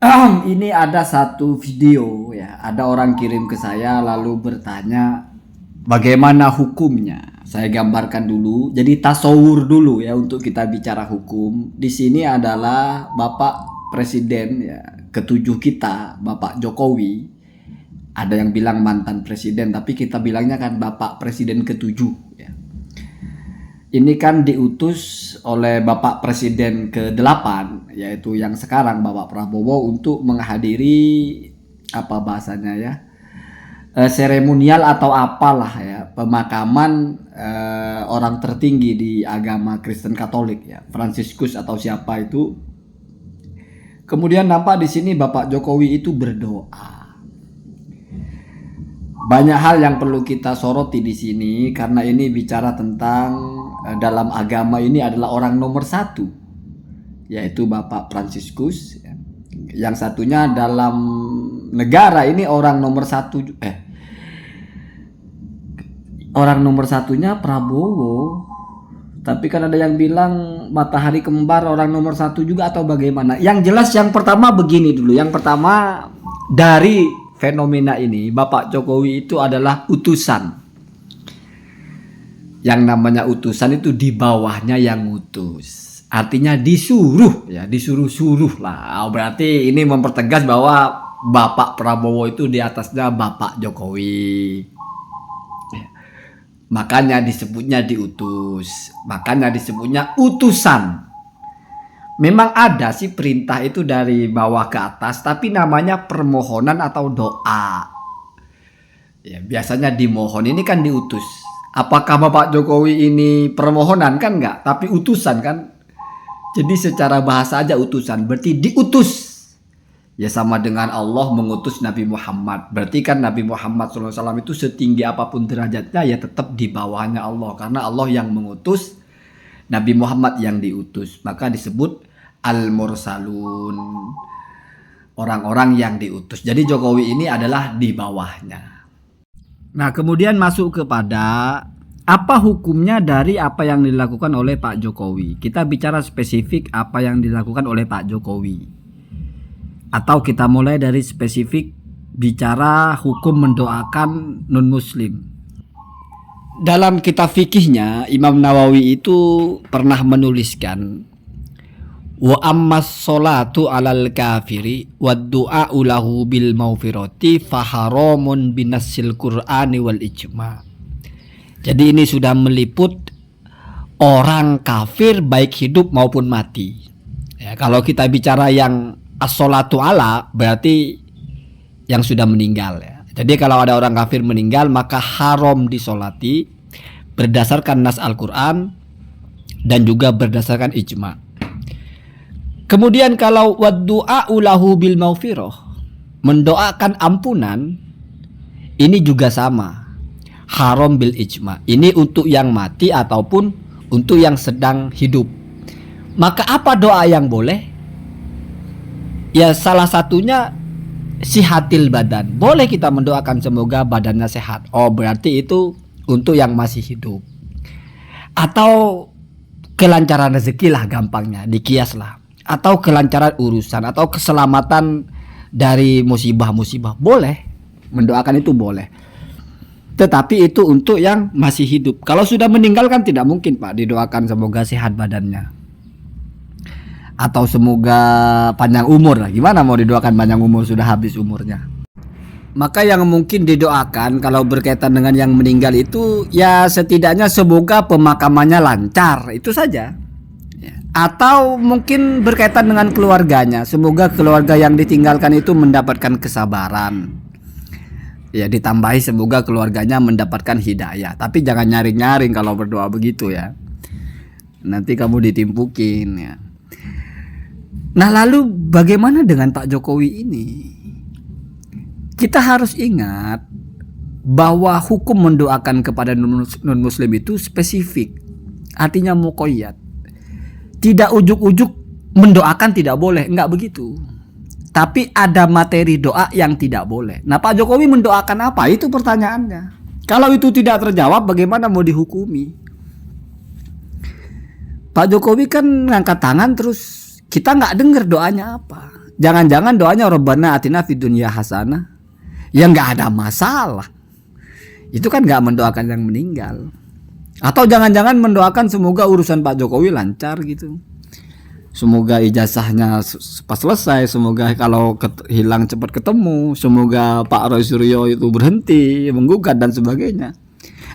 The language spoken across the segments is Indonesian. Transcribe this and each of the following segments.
Ini ada satu video ya, ada orang kirim ke saya lalu bertanya bagaimana hukumnya. Saya gambarkan dulu. Jadi tasawur dulu ya untuk kita bicara hukum. Di sini adalah Bapak Presiden ya, ketujuh kita, Bapak Jokowi. Ada yang bilang mantan presiden, tapi kita bilangnya kan Bapak Presiden ketujuh ya. Ini kan diutus oleh Bapak Presiden ke-8, yaitu yang sekarang Bapak Prabowo, untuk menghadiri apa bahasanya ya, seremonial atau apalah ya, pemakaman orang tertinggi di agama Kristen Katolik ya, Fransiskus atau siapa itu. Kemudian nampak di sini Bapak Jokowi itu berdoa. Banyak hal yang perlu kita soroti di sini karena ini bicara tentang dalam agama ini adalah orang nomor satu, yaitu Bapak Fransiskus. Yang satunya dalam negara ini orang nomor satu, orang nomor satunya Prabowo. Tapi kan ada yang bilang matahari kembar orang nomor satu juga atau bagaimana. Yang jelas yang pertama begini dulu. Yang pertama, dari fenomena ini Bapak Jokowi itu adalah utusan. Yang namanya utusan itu di bawahnya yang utus. Artinya disuruh ya, disuruh-suruh lah. Berarti ini mempertegas bahwa Bapak Prabowo itu di atasnya Bapak Jokowi. Makanya disebutnya diutus. Makanya disebutnya utusan. Memang ada sih perintah itu dari bawah ke atas, tapi namanya permohonan atau doa. Ya, biasanya dimohon, ini kan diutus. Apakah Bapak Jokowi ini permohonan? Kan enggak, tapi utusan kan. Jadi secara bahasa aja utusan, berarti diutus. Ya sama dengan Allah mengutus Nabi Muhammad. Berarti kan Nabi Muhammad SAW itu setinggi apapun derajatnya ya tetap di bawahnya Allah. Karena Allah yang mengutus, Nabi Muhammad yang diutus. Maka disebut Al-Mursalun, orang-orang yang diutus. Jadi Jokowi ini adalah di bawahnya. Nah kemudian masuk kepada apa hukumnya dari apa yang dilakukan oleh Pak Jokowi. Kita bicara spesifik apa yang dilakukan oleh Pak Jokowi. Atau kita mulai dari spesifik bicara hukum mendoakan non-muslim. Dalam kitab fikihnya Imam Nawawi itu pernah menuliskan, wa ammas sholatu alal kafiri wa du'a'u lahu bil maufirati faharamun binassil qur'ani wal ijma'. Jadi ini sudah meliput orang kafir baik hidup maupun mati ya. Kalau kita bicara yang as-sholatu ala berarti yang sudah meninggal ya. Jadi kalau ada orang kafir meninggal maka haram disolati berdasarkan nas Al-Quran dan juga berdasarkan ijma'. Kemudian kalau waddu'a'u lahu bil maghfirah, mendoakan ampunan, ini juga sama, haram bil ijma'. Ini untuk yang mati ataupun untuk yang sedang hidup. Maka apa doa yang boleh? Ya salah satunya sihatil badan. Boleh kita mendoakan semoga badannya sehat. Oh berarti itu untuk yang masih hidup. Atau kelancaran rezeki lah gampangnya, dikias lah. Atau kelancaran urusan atau keselamatan dari musibah-musibah. Boleh, mendoakan itu boleh. Tetapi itu untuk yang masih hidup. Kalau sudah meninggal kan tidak mungkin Pak didoakan semoga sehat badannya atau semoga panjang umur lah. Gimana mau didoakan panjang umur sudah habis umurnya. Maka yang mungkin didoakan kalau berkaitan dengan yang meninggal itu ya setidaknya semoga pemakamannya lancar, itu saja. Atau mungkin berkaitan dengan keluarganya, semoga keluarga yang ditinggalkan itu mendapatkan kesabaran. Ya ditambahi semoga keluarganya mendapatkan hidayah. Tapi jangan nyaring-nyaring kalau berdoa begitu ya. Nanti kamu ditimpukin ya. Nah lalu bagaimana dengan Pak Jokowi ini? Kita harus ingat bahwa hukum mendoakan kepada non-muslim itu spesifik. Artinya muqayyad. Tidak ujuk-ujuk mendoakan tidak boleh, enggak begitu. Tapi ada materi doa yang tidak boleh. Nah Pak Jokowi mendoakan apa? Itu pertanyaannya. Kalau itu tidak terjawab bagaimana mau dihukumi? Pak Jokowi kan ngangkat tangan terus kita nggak dengar doanya apa. Jangan-jangan doanya Rabbana atina fid dunya hasanah. Ya nggak ada masalah. Itu kan nggak mendoakan yang meninggal. Atau jangan-jangan mendoakan semoga urusan Pak Jokowi lancar gitu. Semoga ijazahnya pas selesai, semoga kalau hilang cepat ketemu, semoga Pak Roy Suryo itu berhenti menggugat dan sebagainya.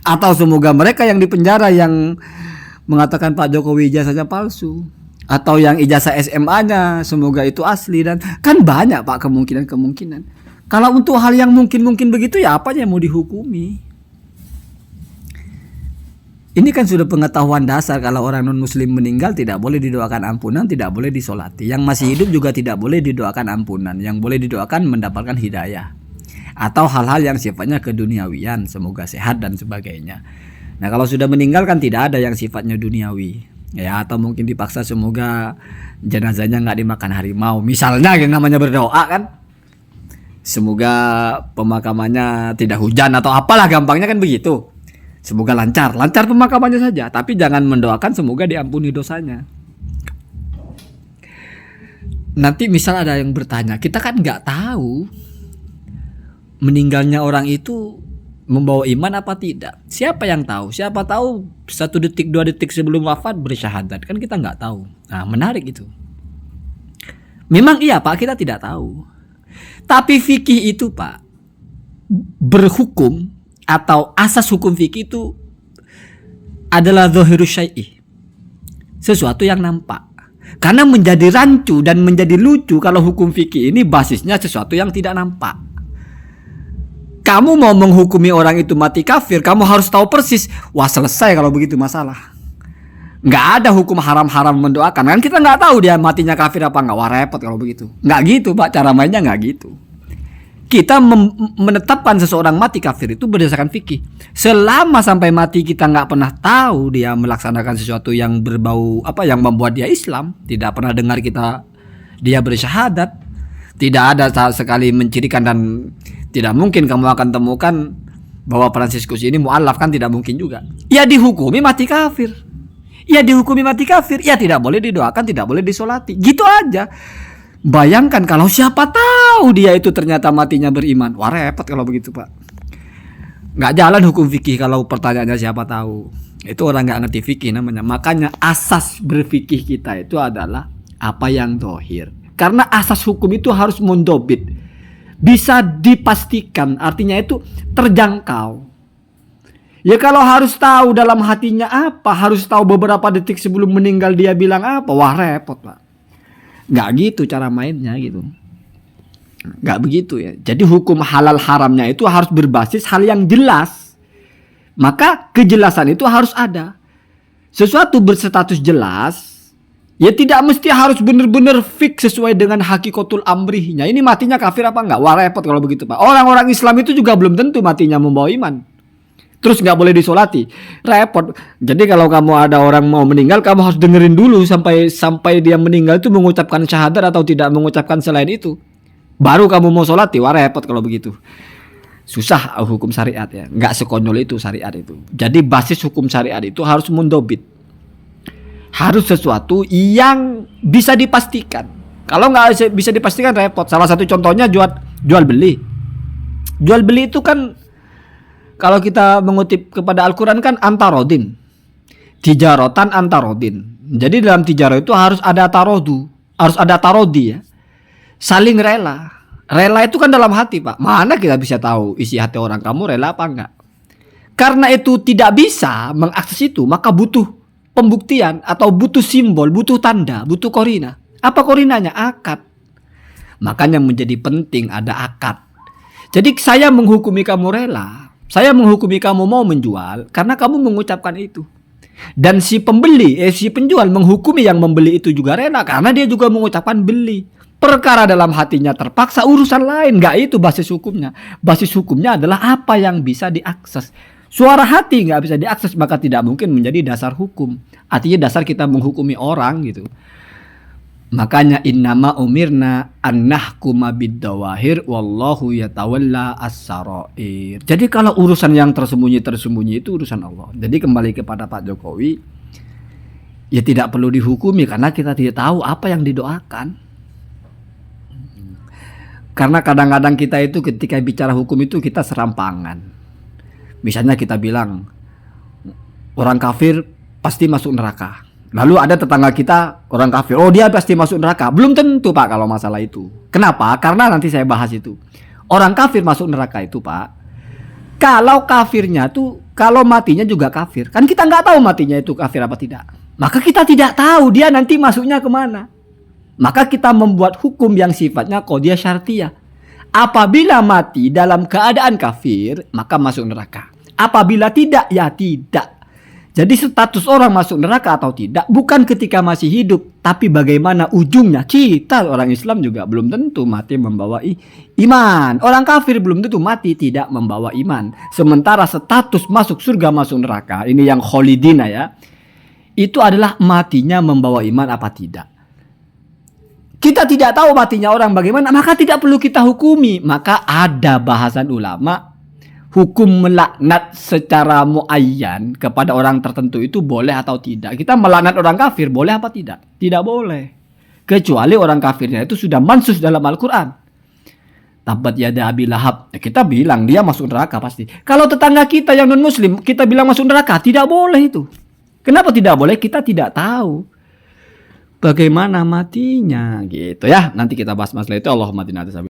Atau semoga mereka yang di penjara yang mengatakan Pak Jokowi ijazahnya palsu, atau yang ijazah SMA-nya semoga itu asli, dan kan banyak Pak kemungkinan. Kalau untuk hal yang mungkin begitu ya apanya mau dihukumi? Ini kan sudah pengetahuan dasar kalau orang non-muslim meninggal tidak boleh didoakan ampunan, tidak boleh disolati. Yang masih hidup juga tidak boleh didoakan ampunan. Yang boleh didoakan mendapatkan hidayah. Atau hal-hal yang sifatnya keduniawian, semoga sehat dan sebagainya. Nah kalau sudah meninggal kan tidak ada yang sifatnya duniawi. Ya, atau mungkin dipaksa semoga jenazahnya nggak dimakan harimau. Misalnya yang namanya berdoa kan. Semoga pemakamannya tidak hujan atau apalah, gampangnya kan begitu. Semoga lancar pemakamannya saja, tapi jangan mendoakan semoga diampuni dosanya. Nanti misal ada yang bertanya, kita kan nggak tahu meninggalnya orang itu membawa iman apa tidak. Siapa yang tahu? Siapa tahu 1 detik 2 detik sebelum wafat bersyahadat, kan kita nggak tahu. Nah menarik itu. Memang iya Pak, kita tidak tahu. Tapi fikih itu Pak berhukum, atau asas hukum fikih itu adalah zahirus syai'i, sesuatu yang nampak. Karena menjadi rancu dan menjadi lucu kalau hukum fikih ini basisnya sesuatu yang tidak nampak. Kamu mau menghukumi orang itu mati kafir, kamu harus tahu persis. Wah selesai kalau begitu masalah. Nggak ada hukum haram-haram mendoakan. Kan kita nggak tahu dia matinya kafir apa nggak. Wah repot kalau begitu. Nggak gitu Pak, cara mainnya nggak gitu. Kita menetapkan seseorang mati kafir itu berdasarkan fikih. Selama sampai mati kita nggak pernah tahu dia melaksanakan sesuatu yang berbau yang membuat dia Islam, tidak pernah dengar dia bersyahadat, tidak ada sekali mencirikan, dan tidak mungkin kamu akan temukan bahwa Fransiskus ini mu'alaf, kan tidak mungkin juga. Ya dihukumi mati kafir. Ya dihukumi mati kafir. Ya tidak boleh didoakan, tidak boleh disolati. Gitu aja. Bayangkan kalau siapa tahu dia itu ternyata matinya beriman. Wah repot kalau begitu Pak. Nggak jalan hukum fikih kalau pertanyaannya siapa tahu. Itu orang nggak ngerti fikih namanya. Makanya asas berfikih kita itu adalah apa yang dohir. Karena asas hukum itu harus mundobit. Bisa dipastikan, artinya itu terjangkau. Ya kalau harus tahu dalam hatinya apa, harus tahu beberapa detik sebelum meninggal dia bilang apa, wah repot Pak. Nggak gitu cara mainnya gitu. Nggak begitu ya. Jadi hukum halal haramnya itu harus berbasis hal yang jelas. Maka kejelasan itu harus ada. Sesuatu berstatus jelas, ya tidak mesti harus benar-benar fix sesuai dengan hakikatul amrihnya. Ini matinya kafir apa enggak? Wah repot kalau begitu Pak. Orang-orang Islam itu juga belum tentu matinya membawa iman. Terus nggak boleh disolati, repot. Jadi kalau kamu ada orang mau meninggal, kamu harus dengerin dulu sampai dia meninggal itu mengucapkan syahadat atau tidak mengucapkan selain itu, baru kamu mau solati. Wah repot kalau begitu. Susah hukum syariat ya, nggak sekonyol itu syariat itu. Jadi basis hukum syariat itu harus mundobit, harus sesuatu yang bisa dipastikan. Kalau nggak bisa dipastikan repot. Salah satu contohnya jual beli. Jual beli itu kan kalau kita mengutip kepada Al-Quran kan antarodin, tijarotan antarodin. Jadi dalam tijarah itu harus ada tarodu, harus ada tarodi ya, saling rela. Rela itu kan dalam hati Pak. Mana kita bisa tahu isi hati orang, kamu rela apa enggak? Karena itu tidak bisa mengakses itu, maka butuh pembuktian atau butuh simbol, butuh tanda, butuh korina. Apa korinanya? Akad. Makanya menjadi penting ada akad. Jadi saya menghukumi kamu rela, saya menghukumi kamu mau menjual karena kamu mengucapkan itu. Dan si penjual menghukumi yang membeli itu juga rela karena dia juga mengucapkan beli. Perkara dalam hatinya terpaksa urusan lain, nggak itu basis hukumnya. Basis hukumnya adalah apa yang bisa diakses. Suara hati nggak bisa diakses, maka tidak mungkin menjadi dasar hukum. Artinya dasar kita menghukumi orang gitu. Makanya innama umirna an nahkuma bid-dawahir wallahu yatawalla as-sarair. Jadi kalau urusan yang tersembunyi itu urusan Allah. Jadi kembali kepada Pak Jokowi, ya tidak perlu dihukumi karena kita tidak tahu apa yang didoakan. Karena kadang-kadang kita itu ketika bicara hukum itu kita serampangan. Misalnya kita bilang orang kafir pasti masuk neraka. Lalu ada tetangga kita orang kafir, oh dia pasti masuk neraka. Belum tentu Pak kalau masalah itu. Kenapa? Karena nanti saya bahas itu. Orang kafir masuk neraka itu Pak, kalau kafirnya tuh, kalau matinya juga kafir. Kan kita nggak tahu matinya itu kafir apa tidak. Maka kita tidak tahu dia nanti masuknya kemana. Maka kita membuat hukum yang sifatnya qadhiyah syartiyah. Apabila mati dalam keadaan kafir, maka masuk neraka. Apabila tidak, ya tidak. Jadi status orang masuk neraka atau tidak bukan ketika masih hidup, tapi bagaimana ujungnya. Kita orang Islam juga belum tentu mati membawa iman. Orang kafir belum tentu mati tidak membawa iman. Sementara status masuk surga masuk neraka, ini yang kholidina ya, itu adalah matinya membawa iman apa tidak. Kita tidak tahu matinya orang bagaimana, maka tidak perlu kita hukumi. Maka ada bahasan ulama, hukum melaknat secara muayyan kepada orang tertentu itu boleh atau tidak. Kita melaknat orang kafir boleh apa tidak? Tidak boleh. Kecuali orang kafirnya itu sudah mansus dalam Al-Quran. Tabat yada Abi Lahab. Kita bilang dia masuk neraka pasti. Kalau tetangga kita yang non muslim kita bilang masuk neraka, tidak boleh itu. Kenapa tidak boleh? Kita tidak tahu bagaimana matinya gitu ya. Nanti kita bahas masalah itu. Allahumma